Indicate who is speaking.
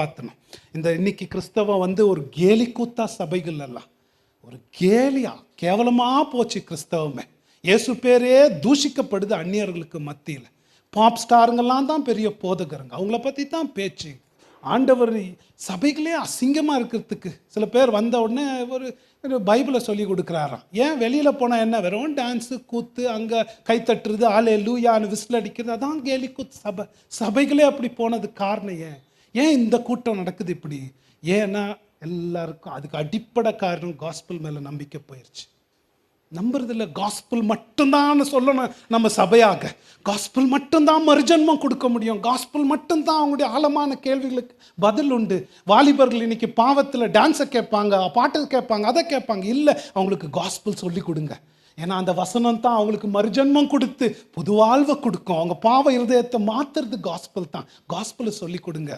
Speaker 1: பார்த்தணும். இந்த இன்னைக்கு கிறிஸ்தவம் ஒரு கேலி கூத்தா சபைகள் எல்லாம் ஒரு கேலியா கேவலமாக போச்சு கிறிஸ்தவமே. இயேசு பேரே தூஷிக்கப்படுது அந்நியர்களுக்கு மத்தியில். பாப் ஸ்டாருங்கெல்லாம் தான் பெரிய போதகருங்க, அவங்கள பற்றி தான் பேச்சு. ஆண்டவர் சபைகளே அசிங்கமாக இருக்கிறதுக்கு சில பேர் வந்த உடனே ஒரு பைபிளை சொல்லி கொடுக்குறாராம். ஏன் வெளியில் போனால் என்ன, வெறும் டான்ஸு கூத்து, அங்கே கைத்தட்டுறது, ஆளே லூயான்னு விசில் அடிக்கிறது, அதான் கேலி கூத்து. சபைகளே அப்படி போனது காரணம் ஏன் இந்த கூட்டம் நடக்குது இப்படி? ஏன்னா எல்லாருக்கும் அதுக்கு அடிப்படை காரணம் காஸ்பிள் மேலே நம்பிக்கை போயிடுச்சு. நம்புறதில்ல. காஸ்பிள் மட்டும்தான் சொல்லணும். நம்ம சபையாக காஸ்பிள் மட்டும்தான் மறுஜன்மம் கொடுக்க முடியும். காஸ்பிள் மட்டும்தான் அவங்களுடைய ஆழமான கேள்விகளுக்கு பதில் உண்டு. வாலிபர்கள் இன்னைக்கு பாவத்தில் டான்ஸை கேட்பாங்க, பாட்டு கேட்பாங்க, அதை கேட்பாங்க. இல்லை, அவங்களுக்கு காஸ்பிள் சொல்லி கொடுங்க. ஏன்னா அந்த வசனம் தான் அவங்களுக்கு மறுஜன்மம் கொடுத்து புது வாழ்வை கொடுக்கும். அவங்க பாவ இருதயத்தை மாத்துறது காஸ்பிள் தான். காஸ்பிளை சொல்லி கொடுங்க.